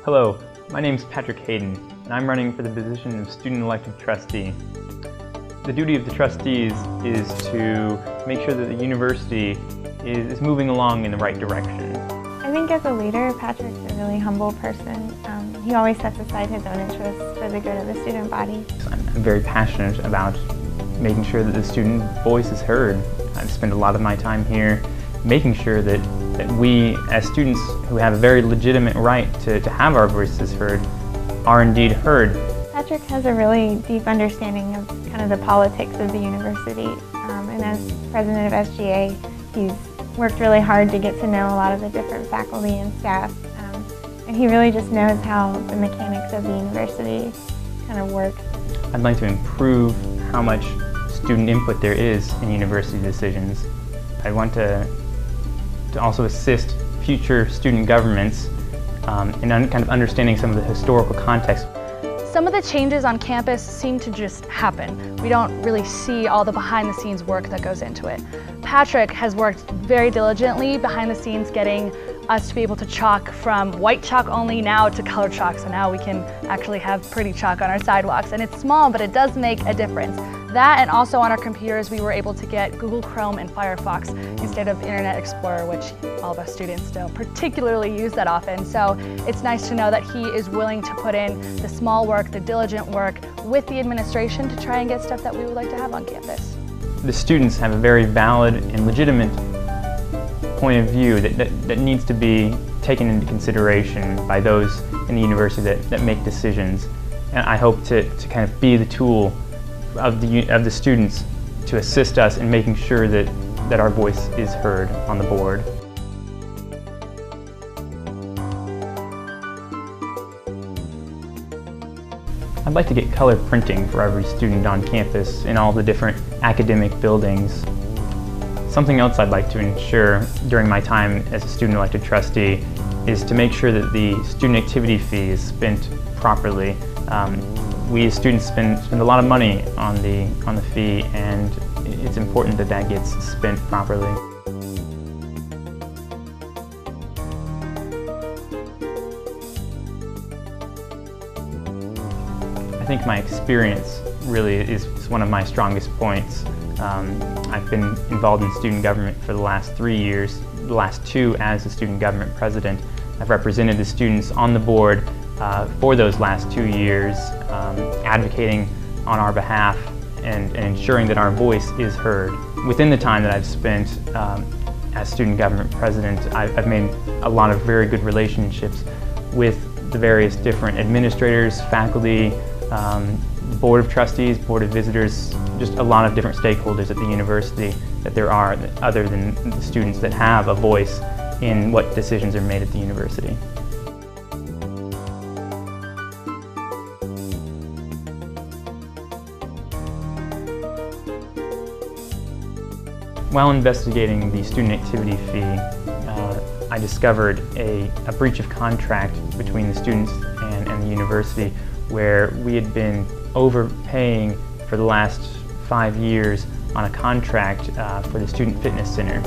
Hello, my name is Patrick Hayden, and I'm running for the position of Student-Elected Trustee. The duty of the trustees is to make sure that the university is moving along in the right direction. I think as a leader, Patrick's a really humble person. He always sets aside his own interests for the good of the student body. I'm very passionate about making sure that the student voice is heard. I've spent a lot of my time here making sure that we, as students who have a very legitimate right to have our voices heard, are indeed heard. Patrick has a really deep understanding of kind of the politics of the university, and as president of SGA, he's worked really hard to get to know a lot of the different faculty and staff, and he really just knows how the mechanics of the university kind of work. I'd like to improve how much student input there is in university decisions. I want to also assist future student governments in kind of understanding some of the historical context. Some of the changes on campus seem to just happen. We don't really see all the behind-the-scenes work that goes into it. Patrick has worked very diligently behind the scenes getting us to be able to chalk from white chalk only now to color chalk, so now we can actually have pretty chalk on our sidewalks. And it's small, but it does make a difference. That, and also on our computers, we were able to get Google Chrome and Firefox instead of Internet Explorer, which all of us students don't particularly use that often. So it's nice to know that he is willing to put in the small work, the diligent work with the administration to try and get stuff that we would like to have on campus. The students have a very valid and legitimate point of view that needs to be taken into consideration by those in the university that make decisions. And I hope to kind of be the tool of the students to assist us in making sure that our voice is heard on the board. I'd like to get color printing for every student on campus in all the different academic buildings. Something else I'd like to ensure during my time as a student-elected trustee is to make sure that the student activity fee is spent properly. We as students spend a lot of money on the fee, and it's important that that gets spent properly. I think my experience really is one of my strongest points. I've been involved in student government for the last 3 years, the last 2 as the student government president. I've represented the students on the board for those last 2 years, advocating on our behalf and ensuring that our voice is heard. Within the time that I've spent as student government president, I've made a lot of very good relationships with the various different administrators, faculty, board of trustees, board of visitors, just a lot of different stakeholders at the university that there are other than the students that have a voice in what decisions are made at the university. While investigating the student activity fee, I discovered a breach of contract between the students and the university, where we had been overpaying for the last 5 years on a contract for the Student Fitness Center.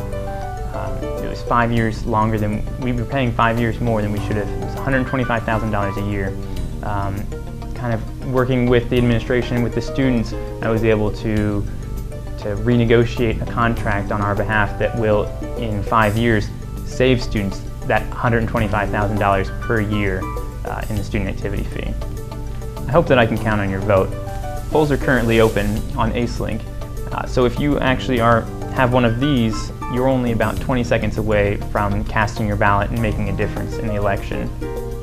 It was 5 years longer than, we were paying 5 years more than we should have. It was $125,000 a year. Kind of working with the administration, with the students, I was able to renegotiate a contract on our behalf that will, in 5 years, save students that $125,000 per year in the student activity fee. I hope that I can count on your vote. Polls are currently open on AceLink, so if you actually have one of these, you're only about 20 seconds away from casting your ballot and making a difference in the election.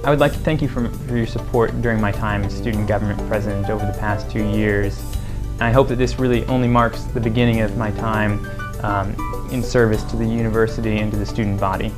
I would like to thank you for your support during my time as student government president over the past 2 years. And I hope that this really only marks the beginning of my time in service to the university and to the student body.